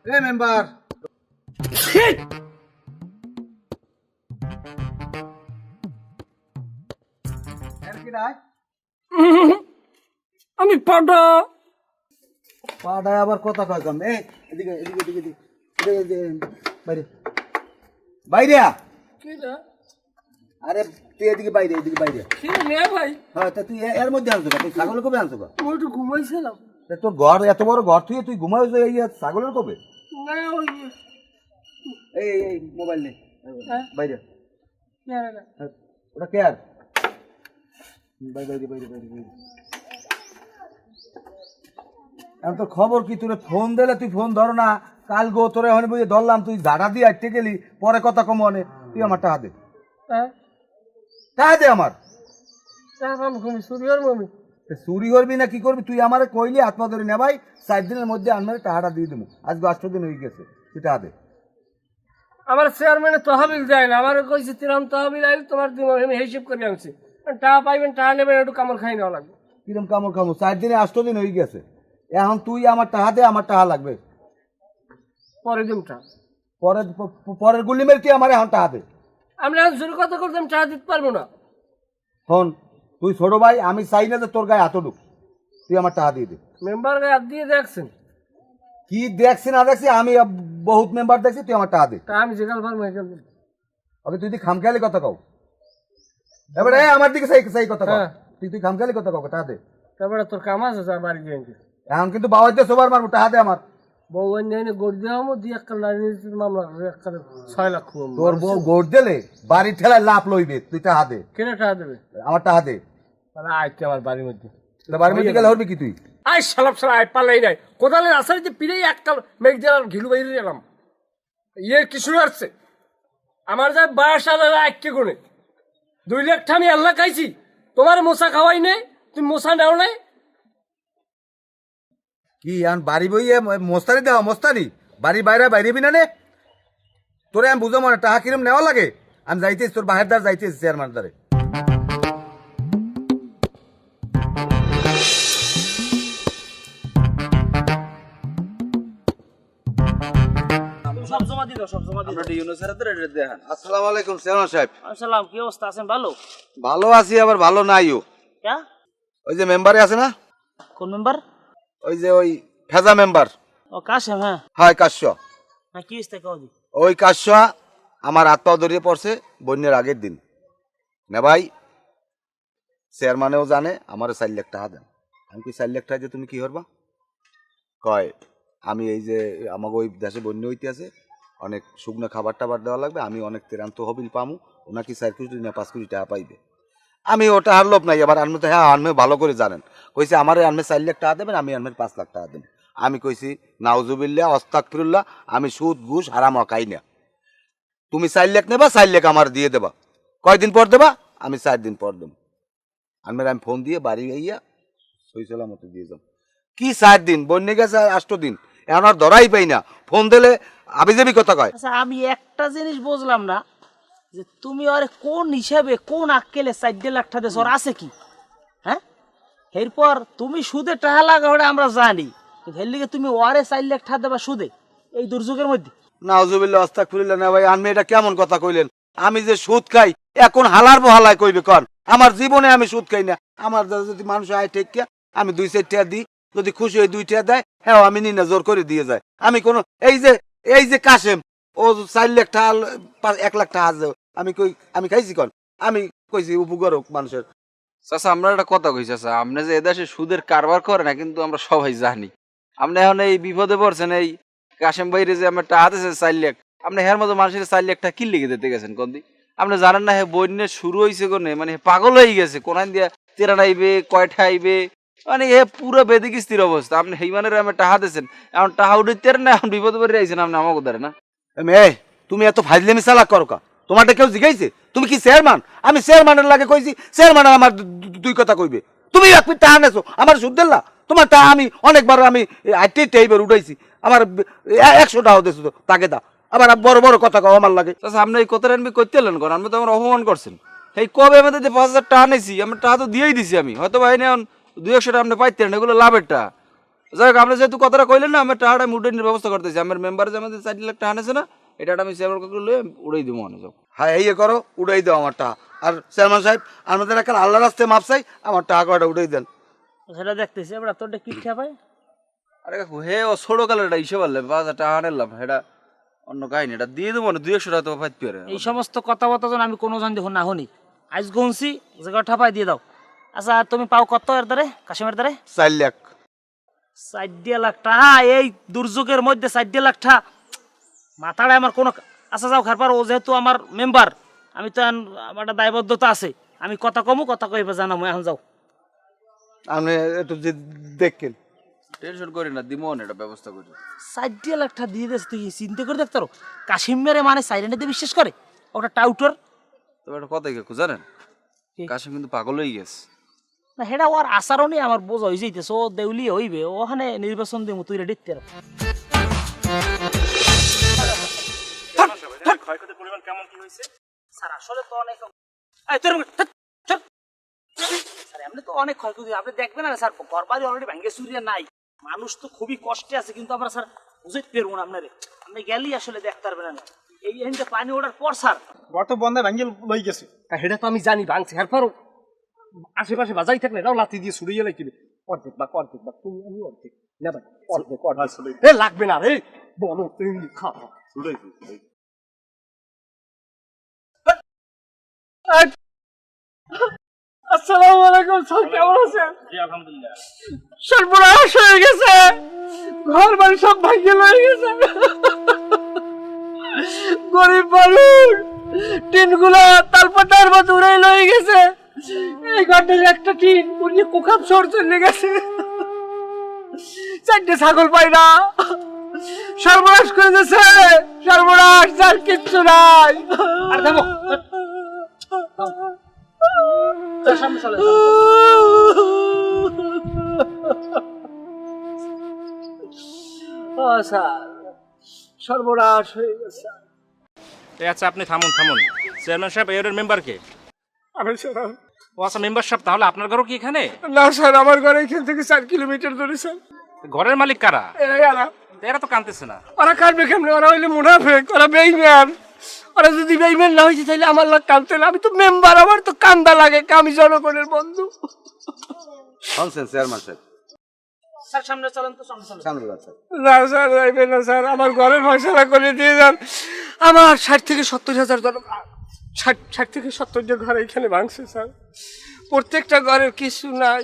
এ মেম্বার।
আমি পাটা
পাড়ায় আবার কথা কয় কম। এদিকে এদিকে এদিকে এদিকে এদিকে, বাইরে বাইরে আ। আরে তুই এদিকে বাইরে, এদিকে বাইরে।
ভাই
হ্যাঁ তা তুই এর মধ্যে আনছো তুই ছাগল কবে আনছো?
আমি একটু ঘুমাইছিলাম।
তোর ঘর এত বড় ঘর তুই ঘুমাইছ এই ছাগলের কবে?
না ওই
এই মোবাইল নে বাইরে। ওটা কে আর বাইরে বাইরে বাইরে বাইরে বাইরে। এখন তোর খবর কি? তোর ফোন দিলে তুই ফোন ধরো না। কাল গো তোরে ওখানে বুঝে ধরলাম, তুই ঝাড়া দিয়ে আটতে গেলি, পরে কথা কম অনে। তুই আমার টাকা দে, টাকা দে আমার। চুরি করবি না কি করবি? তুই আমার কইলি আত্মা ধরে নে ভাই, 4 দিনের মধ্যে আনমারে টাকাটা দিয়ে দেবো। আজকে 8 দিন হয়ে গেছে, তুই টাকা দে।
আমার চেয়ারম্যানের তহবিল যায় না, আমার কইছে তিরাম তহবিল আইল তোমার দিব, আমি হিসাব করে আনছি। টাকা পাইবেন, টাকা নেবেন, একটু কামড় খাই নেওয়া লাগবে।
কিরম কামড় খামো? 4 দিনে 8 দিন হয়ে গেছে। এখন তুই আমার টাকা দে, আমার টাকা লাগবে।
পরে দিনটা
পরের গুলি মেরে তুই আমার এখন টাকা দে।
আমি এখন শুরু কথা করতাম, টাকা দিতে পারবো না।
শোন, তুই ছোট ভাই, আমি চাই না যে তোর গায়ে হাত ঢুক। তুই আমার টাকা দিয়ে দে।
মেম্বার গায়ে হাত দিয়ে দেখছেন?
কি দেখছি না দেখছি, আমি বহুত মেম্বার দেখছি। তুই আমার টাকা দে।
তা আমি যেখানে পারবো এখানে দেব।
ওকে তুই খামখেয়ালি কথা কও, এবারে আমার দিকে সেই কথা কও। তুই খামখেয়ালি কথা কও, টাকা দে।
তারপরে তোর কাম আছে যা বাড়ি গিয়ে।
এখন কিন্তু বাবাইতে সবার মারবো, টাকা দে আমার।
বউ এনে গড় দেওয়া দিয়ে একটা রাজনীতির মামলা 6 লাখ।
তোর বউ গোড় দিলে বাড়ি ঠেলায় লাভ লইবে। তুই টাকা দে।
কেটে টাকা দেবে?
আমার টাকা দে।
তাহলে আইতে আমার বাড়ির মধ্যে।
বাড়ির মধ্যে গেলে হবি কি তুই?
আই সালাপ সালা আই পালাই নাই কোদালের আসারিতে পিড়েই একটা মেঘ জেলার ঘিলু বাইরে গেলাম। ইয়ে কি শুরু আসছে আমার যা 12 সালের আইকে গুনে 2 লাখ আমি আল্লাহ খাইছি। তোমার মশা খাওয়াই নেই, তুমি মশা নেও নাই।
কি এখন বাড়ি বইয়ে মোস্তানি দেওয়া? মোস্তানি বাড়ি বাইরে বাইরেবি না নে? তোরে আমি বুঝো মনে টাকা কিরম নেওয়া লাগে। আমি যাইতেছি তোর বাহের দ্বার, যাইতেছি চেয়ারম্যান দ্বারে।
সব জমা দিও, সব জমা দিও।
আমরা ইউনুসের হাতে রেডি দেখান।
আসসালামু আলাইকুম চেয়ারম্যান সাহেব।
আসসালাম, কি অবস্থা আছেন? ভালো?
ভালো আছি, আবার ভালো নাইও।
ক্যা?
ওই যে মেম্বারে আছে না,
কোন মেম্বার?
ওই যে ওই ফেজা মেম্বার।
ও কাশেম। হ্যাঁ
হয় কাশ্য।
হ্যাঁ, কি হইছে কও দি।
ওই কাশ্য আমার হাত পাও ধরিয়ে পড়ছে বন্যার আগের দিন। না ভাই, চেয়ারম্যানেও জানে আমার 4 লাখ টাকা দেন। আমি কি 4 লাখ টাকা দিয়ে তুমি কি করবা? কয় আমি এই যে আমাকে ওই দেশে বন্যা হইতে আছে, অনেক শুকনো খাবার টাবার দেওয়া লাগবে, আমি অনেক তেরান্ত হবিল পামু, ওনাকে 4 কোটি না 5 কোটি টাকা পাইবে। আমি ওটা আর লোভ নাই। আবার আনমে তো হ্যাঁ আনমে ভালো করে জানেন, কইছে আমার আনমে 4 লাখ টাকা দেবেন, আমি আনমে 5 লাখ টাকা দেবেন। আমি কইছি নাউজুবিল্লাহ আস্তাগফিরুল্লাহ, আমি সুদ ঘুষ হারাম খাই না। তুমি 4 লাখ নেবা, 4 লাখ আমার দিয়ে দেবা। কয়দিন পর দেবা? আমি 4 দিন পর দেব। আমি ফোন দিয়ে বাড়ি আইয়া সইসলা মতো দিয়ে যাব। কি 4 দিন বন্যে গেছে 8 দিন, এখন আর ধরাই পাই না। ফোন দিলে আবিজাবি কথা কয়।
আচ্ছা আমি একটা জিনিস বুঝলাম না যে তুমি আরে কোন হিসাবে কোন আক্কেলে 4 লাখ টাকা দেশ ওর আছে কি? হ্যাঁ, এরপর তুমি সুদে টাকা লাগা ওটা আমরা জানি, এর লিগে তুমি ওরে 4 লাখ টাকা দেবা সুদে এই দুর্যোগের মধ্যে?
নাউজুবিল্লাহ আস্তাগফিরুল্লাহ। না ভাই, আপনি এটা কেমন কথা কইলেন? আমি যে সুদ খাই এখন হালার বহালায় কইবে কন? আমার জীবনে আমি সুদ খাই না। আমার দ্বারা যদি মানুষ আয় ঠেকিয়া আমি 2-4 টাকা দিই, যদি খুশি হয়ে 2 টাকা দেয়, হ্যাঁ আমি নিনা জোর করে দিয়ে যায়। আমি কোনো এই যে কাশেম ও 4 লাখ টাকা 1 লাখ টাকা আছে, আমি খাইছি কন? আমি কইছি উপকার হোক মানুষের।
চাচা আমরা একটা কথা কই চাচা, আপনি যে এদেশে সুদের কারবার করে না কিন্তু আমরা সবাই জানি। আপনি এখন এই বিপদে পড়ছেন, এই কাশেম ভাইরে যে আমরা টাকা দিয়েছেন 4 লাখ, আপনি হের মতো মানুষের 4 লাখ টাকা কি লিখে দিতে গেছেন কন্দি? আপনি জানেন না হে বন্যা শুরু হয়েছে কোনে, মানে পাগল হয়ে গেছে, কোনান দিয়া তেরান আইবে কয়টা আইবে, মানে হে পুরো বেদিক স্থির অবস্থা। আপনি সেই মানে আমি টাকা দিয়েছেন, এখন টাকা উঠে না, এখন বিপদে পড়ে আইছেন আপনি আমাকে ধরে না।
এই তুমি এত ফাইজলামি চালাক করো কা? তোমারটা কেউ জিগাইছে? তুমি কি চেয়ারম্যান? আমি চেয়ারম্যানের লাগে কইছি, চেয়ারম্যান আমার 2 কথা কইবে। তুমি 1 মিনিট টাকা নেছো, আমার সুদ দিলা? তোমার টাকা আমি অনেকবার আমি এইবার উঠাইছি, আমার 100 টাকা দিয়েছো তো তাকে দা, আবার বড় বড় কথা কও আমার লাগে।
চাচা আপনি এই কথাটা আনবি করতে এলেন করেন, আপনি তো আমার অপমান করছেন। এই কবে আমাদের যে 5,000 টাকা নিয়েছি, আমরা টাকা তো দিয়েই দিছি। আমি হয়তো ভাই এখন 200 টাকা আপনি পাইতেন, এগুলো লাভের টাকা। যাই হোক, আপনি যেহেতু কথাটা কইলেন না, আমি টাকাটা আমি উঠে নিয়ে ব্যবস্থা করতেছি। আমার মেম্বার যে আমাদের 4 লাখ টাকা নিয়েছে না, এটা আমি চেয়ারম্যান কাকুকে লয়ে উড়াই দিব মনে যাও।
হ্যাঁ এই করো, উড়াই দাও আমার টাকা। আর চেয়ারম্যান সাহেব, আমাদের একটা আল্লাহ রাস্তায় মাপ চাই, আমার টাকা কয়টা উঠাই দেন।
সেটা দেখতেছি আমরা তোরটা কি খেয়া পাই।
আরে কাকু হে ও ছোট কালের এটা হিসেবে আনলে 5,000 টাকা আনলাম, এটা অন্য কাহিনী। এটা দিয়ে দেবো না, 200 টাকা তো পাইতে পারে।
এই সমস্ত কথাবার্তা যেন আমি কোনো জন দেখুন না শুনি। আজ গুনছি জায়গা ঠাপাই দিয়ে দাও। আচ্ছা তুমি পাও কত এর দ্বারে, কাশিমের দ্বারে?
4 লাখ।
4 লাখ টাকা এই দুর্যোগের মধ্যে 4 লাখ টাকা মাথাটা আমার কোনো। আচ্ছা যাও খারপার, ও যেহেতু আমার মেম্বার, আমি তো আমার একটা দায়বদ্ধতা আছে, আমি কথা কমু, কথা কইবে জানাবো। এখন যাও।
আপনি একটু দেখেন।
টেনশন করি না, দিমো না, এটা ব্যবস্থা করি।
4 লাখ টাকা দিয়ে দিস, তুই চিন্তা করে দেখতে পারো? কাশিম মেরে মানে সাইরেন্টে বিশ্বাস করে ওটা টাউটার?
তবে একটা কথা কাকু জানেন, কাশিম কিন্তু পাগল হয়ে গেছে।
না হেটা ওর আচরণই আমার বোঝা হয়ে যাইতেছে, ও দেউলি হইবে, ওখানে নির্বাচন দিব তুই দেখতে পারো। স্যার আসলে তো অনেক, স্যার এমনি তো অনেক ক্ষয়ক্ষতি আপনি দেখবেন না স্যার, ঘর বাড়ি অলরেডি ভেঙে চুরিয়ে নাই, মানুষ তো খুবই কষ্টে আছে, কিন্তু আমরা স্যার বুঝতে পারবো না আপনারে, আপনি গেলেই আসলে দেখতে পারবেন না। এই এখানে পানি ওঠার পর স্যার
ঘর তো বন্ধ ভাঙ্গে লই গেছে, সেটা তো আমি জানি ভাঙছে। এরপরও আশেপাশে বাজাই থাকলে এটাও লাথি দিয়ে ছুড়িয়ে লাগবে। অর্ধেক বা তুমি আমি অর্ধেক না ভাই, অর্ধেক এ লাগবে না রে, বলো তুমি খাও। আসসালামু আলাইকুম স্যার, কেমন আছেন?
আলহামদুলিল্লাহ।
সর্বনাশ হয়ে গেছে, ঘর বাড়ি সব ভাঙিয়ে লয়ে গেছে। গরিব মানুষ টিনগুলা তালপাতার মতো উড়ে লয়ে গেছে। এই ঘরটার একটা টিন উড়িয়ে কোকাপ শহর চলে গেছে। 4টে ছাগল পাই না, সর্বনাশ করে দিয়েছে, সর্বনাশ, যার কিচ্ছু নাই।
আর দেখো সামনে চলে
সর্বনাশ হয়ে গেছে।
আচ্ছা আপনি থামুন থামুন, চেয়ারম্যান সাহেব এর মেম্বার কে?
আমি স্যার,
ও আচ্ছা মেম্বার সাহেব, তাহলে আপনার ঘরও কি এখানে?
না স্যার, আমার ঘরে এখান থেকে 4 কিলোমিটার দূরে স্যার।
ঘরের মালিক কারা?
এরা
এরা তো কাঁদতেছে না।
ওরা কাঁদবে কেমনে? ওরা হইলে মুনাফেক, ওরা বেইমান। ওরা যদি বেইমান না হয়েছে তাহলে আমার লাগ কাঁদতে না। আমি তো মেম্বার, আমার তো কান্দা লাগে, আমি জনগণের বন্ধু।
শুনছেন চেয়ারম্যান সাহেব?
স্যার সামনে চলেন তো, সামনে চলেন।
সামনে যান স্যার।
না স্যার, যাইবেন না স্যার, আমার ঘরের ফয়সালা করে দিয়ে যান। আমার 60 থেকে 70 হাজার জন, 60 থেকে 70 জন ঘর এখানে ভাঙছে স্যার। প্রত্যেকটা ঘরের কিছু নাই।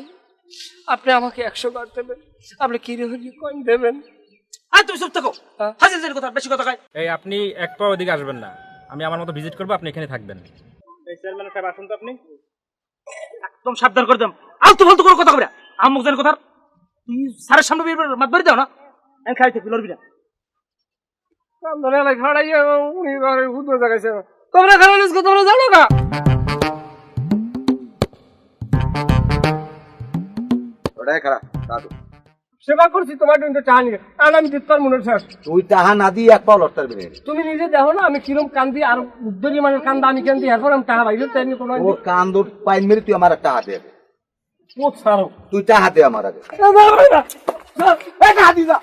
আপনি আমাকে 100 ঘর দেবেন, আপনি কি কয়েন দেবেন?
আয় তুমি চুপ থাকো, হাজির কথা বেশি কথা কয়।
এই আপনি এক পা ওদিকে আসবেন না, আমি আমার মতো ভিজিট করবো, আপনি এখানে থাকবেন। এই চেয়ারম্যান সাহেব আসুন তো আপনি।
একদম সাবধান করে দাম, আলতু ফালতু করে কথা কইরা আমুক জানি কথা। তুই স্যারের সামনে মাত বাড়ি দাও না, আমি খাই থাকি, লড়বি না।
ধরে ঘরাইয়া উনি ঘরে হুদো জায়গায় তোমরা খারাপ তোমরা জানো না।
খারাপ দাদু
সেবা করছি তোমার কিন্তু টাকা নিয়ে আর আমি দিতে পারবো না স্যার।
তুই টাহা না দিয়ে এক পাও লড়তে পারবি না।
তুমি নিজে দেখো না আমি কিরম কান্দি আর উদ্যোগী মানুষ কান্দা আমি কান্দি এরপর আমি টাকা পাইছি তাই নিয়ে কোনো
ওর কান দুট পাইন মেরে তুই আমার টাহা দে আগে।
ছাড়ো
তুই টাহা দে আমার আগে।
টাকা দিবা